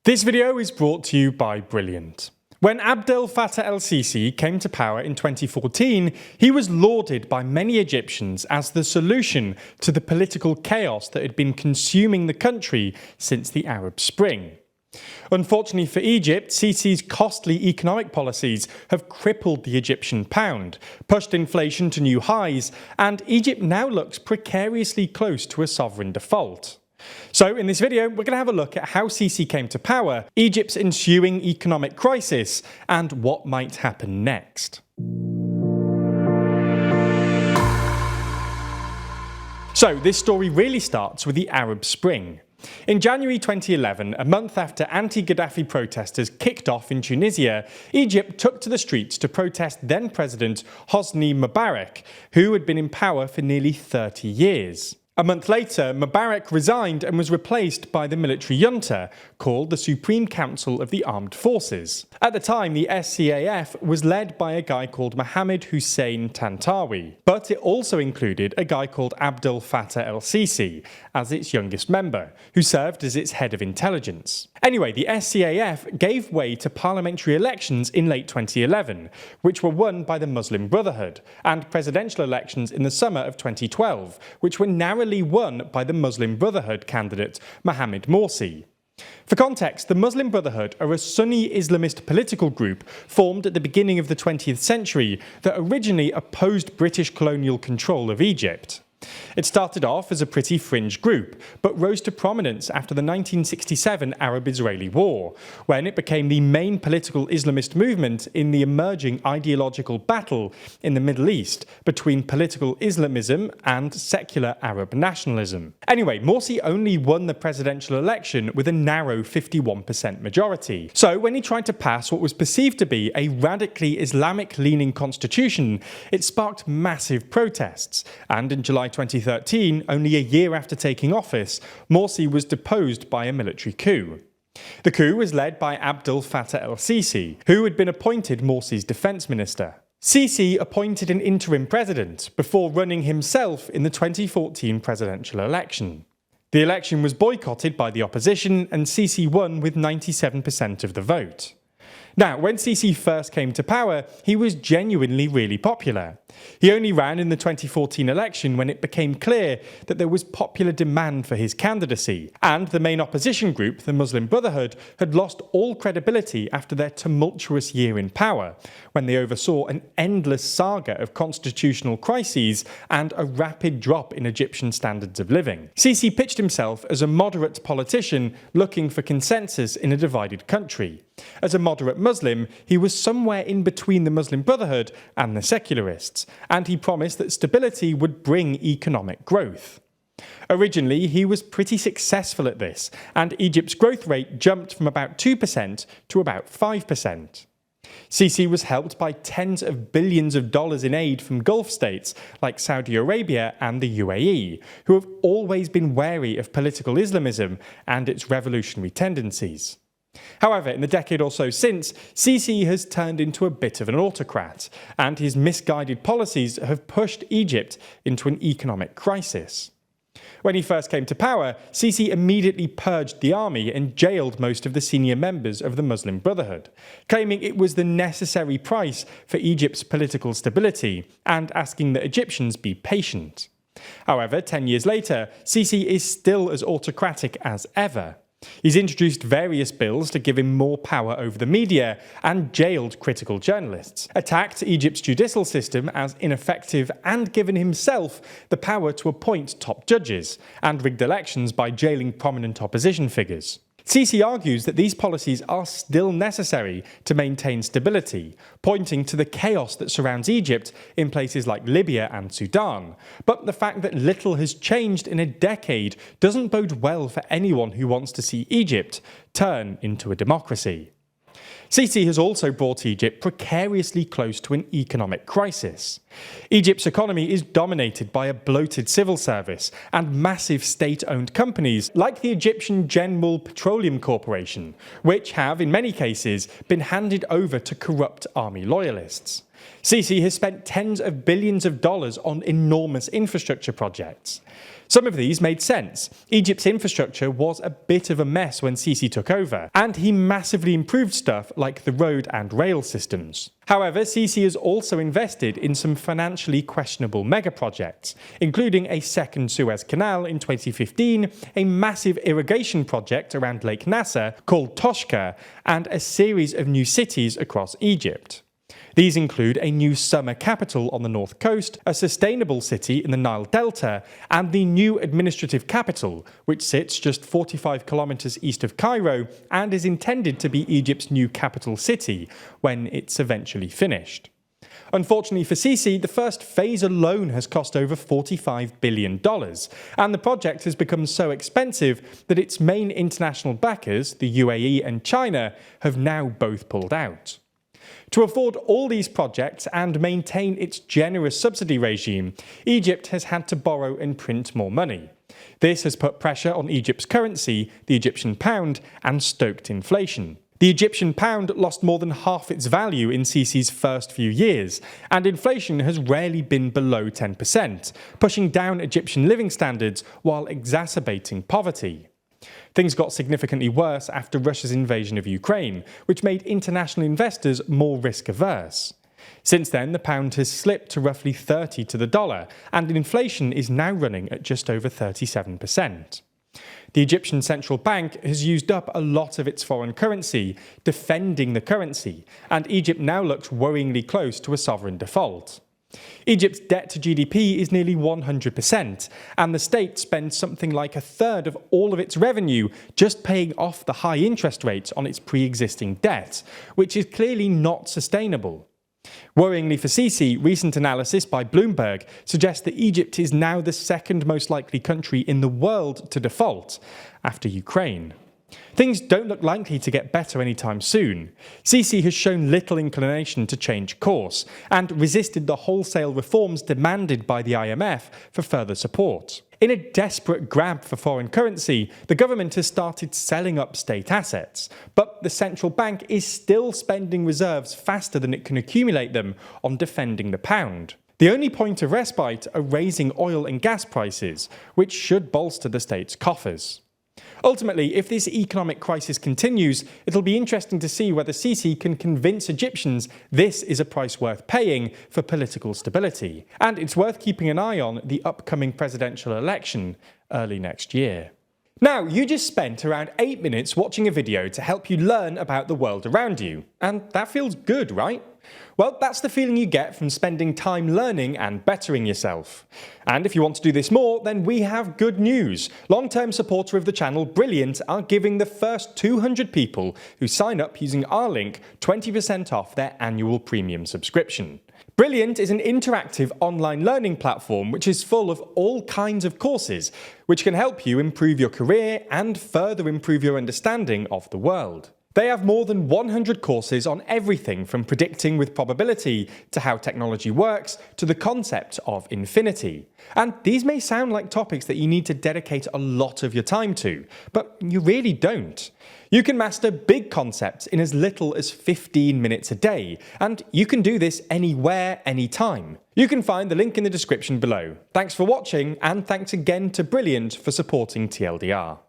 This video is brought to you by Brilliant. When Abdel Fattah el-Sisi came to power in 2014, he was lauded by many Egyptians as the solution to the political chaos that had been consuming the country since the Arab Spring. Unfortunately for Egypt, Sisi's costly economic policies have crippled the Egyptian pound, pushed inflation to new highs, and Egypt now looks precariously close to a sovereign default. So in this video, we're going to have a look at how Sisi came to power, Egypt's ensuing economic crisis, and what might happen next. So this story really starts with the Arab Spring. In January 2011, a month after anti-Gaddafi protesters kicked off in Tunisia, Egypt took to the streets to protest then-President Hosni Mubarak, who had been in power for nearly 30 years. A month later, Mubarak resigned and was replaced by the military junta, called the Supreme Council of the Armed Forces. At the time, the SCAF was led by a guy called Mohammed Hussein Tantawi, but it also included a guy called Abdel Fattah el-Sisi as its youngest member, who served as its head of intelligence. Anyway, the SCAF gave way to parliamentary elections in late 2011, which were won by the Muslim Brotherhood, and presidential elections in the summer of 2012, which were narrowly won by the Muslim Brotherhood candidate Mohamed Morsi. For context, the Muslim Brotherhood are a Sunni Islamist political group formed at the beginning of the 20th century that originally opposed British colonial control of Egypt. It started off as a pretty fringe group, but rose to prominence after the 1967 Arab-Israeli War, when it became the main political Islamist movement in the emerging ideological battle in the Middle East between political Islamism and secular Arab nationalism. Anyway, Morsi only won the presidential election with a narrow 51% majority. So when he tried to pass what was perceived to be a radically Islamic-leaning constitution, it sparked massive protests, and in July 2013, only a year after taking office, Morsi was deposed by a military coup. The coup was led by Abdel Fattah el-Sisi, who had been appointed Morsi's defence minister. Sisi appointed an interim president before running himself in the 2014 presidential election. The election was boycotted by the opposition, and Sisi won with 97% of the vote. Now, when Sisi first came to power, he was genuinely really popular. He only ran in the 2014 election when it became clear that there was popular demand for his candidacy, and the main opposition group, the Muslim Brotherhood, had lost all credibility after their tumultuous year in power, when they oversaw an endless saga of constitutional crises and a rapid drop in Egyptian standards of living. Sisi pitched himself as a moderate politician looking for consensus in a divided country. As a moderate Muslim, he was somewhere in between the Muslim Brotherhood and the secularists, and he promised that stability would bring economic growth. Originally, he was pretty successful at this, and Egypt's growth rate jumped from about 2% to about 5%. Sisi was helped by tens of billions of dollars in aid from Gulf states like Saudi Arabia and the UAE, who have always been wary of political Islamism and its revolutionary tendencies. However, in the decade or so since, Sisi has turned into a bit of an autocrat, and his misguided policies have pushed Egypt into an economic crisis. When he first came to power, Sisi immediately purged the army and jailed most of the senior members of the Muslim Brotherhood, claiming it was the necessary price for Egypt's political stability and asking that Egyptians be patient. However, 10 years later, Sisi is still as autocratic as ever. He's introduced various bills to give him more power over the media and jailed critical journalists, attacked Egypt's judicial system as ineffective and given himself the power to appoint top judges, and rigged elections by jailing prominent opposition figures. Sisi argues that these policies are still necessary to maintain stability, pointing to the chaos that surrounds Egypt in places like Libya and Sudan. But the fact that little has changed in a decade doesn't bode well for anyone who wants to see Egypt turn into a democracy. Sisi has also brought Egypt precariously close to an economic crisis. Egypt's economy is dominated by a bloated civil service and massive state-owned companies like the Egyptian General Petroleum Corporation, which have, in many cases, been handed over to corrupt army loyalists. Sisi has spent tens of billions of dollars on enormous infrastructure projects. Some of these made sense. Egypt's infrastructure was a bit of a mess when Sisi took over, and he massively improved stuff like the road and rail systems. However, Sisi has also invested in some financially questionable mega projects, including a second Suez Canal in 2015, a massive irrigation project around Lake Nasser called Toshka, and a series of new cities across Egypt. These include a new summer capital on the north coast, a sustainable city in the Nile Delta, and the new administrative capital, which sits just 45 kilometers east of Cairo and is intended to be Egypt's new capital city when it's eventually finished. Unfortunately for Sisi, the first phase alone has cost over $45 billion, and the project has become so expensive that its main international backers, the UAE and China, have now both pulled out. To afford all these projects and maintain its generous subsidy regime, Egypt has had to borrow and print more money. This has put pressure on Egypt's currency, the Egyptian pound, and stoked inflation. The Egyptian pound lost more than half its value in Sisi's first few years, and inflation has rarely been below 10%, pushing down Egyptian living standards while exacerbating poverty. Things got significantly worse after Russia's invasion of Ukraine, which made international investors more risk-averse. Since then, the pound has slipped to roughly 30 to the dollar, and inflation is now running at just over 37%. The Egyptian central bank has used up a lot of its foreign currency, defending the currency, and Egypt now looks worryingly close to a sovereign default. Egypt's debt to GDP is nearly 100%, and the state spends something like a third of all of its revenue just paying off the high interest rates on its pre-existing debt, which is clearly not sustainable. Worryingly for Sisi, recent analysis by Bloomberg suggests that Egypt is now the second most likely country in the world to default, after Ukraine. Things don't look likely to get better anytime soon. Sisi has shown little inclination to change course, and resisted the wholesale reforms demanded by the IMF for further support. In a desperate grab for foreign currency, the government has started selling up state assets, but the central bank is still spending reserves faster than it can accumulate them on defending the pound. The only point of respite are raising oil and gas prices, which should bolster the state's coffers. Ultimately, if this economic crisis continues, it'll be interesting to see whether Sisi can convince Egyptians this is a price worth paying for political stability. And it's worth keeping an eye on the upcoming presidential election early next year. Now, you just spent around 8 minutes watching a video to help you learn about the world around you. And that feels good, right? Well, that's the feeling you get from spending time learning and bettering yourself. And if you want to do this more, then we have good news. Long-term supporter of the channel, Brilliant, are giving the first 200 people who sign up using our link 20% off their annual premium subscription. Brilliant is an interactive online learning platform which is full of all kinds of courses, which can help you improve your career and further improve your understanding of the world. They have more than 100 courses on everything from predicting with probability to how technology works to the concept of infinity. And these may sound like topics that you need to dedicate a lot of your time to, but you really don't. You can master big concepts in as little as 15 minutes a day, and you can do this anywhere, anytime. You can find the link in the description below. Thanks for watching, and thanks again to Brilliant for supporting TLDR.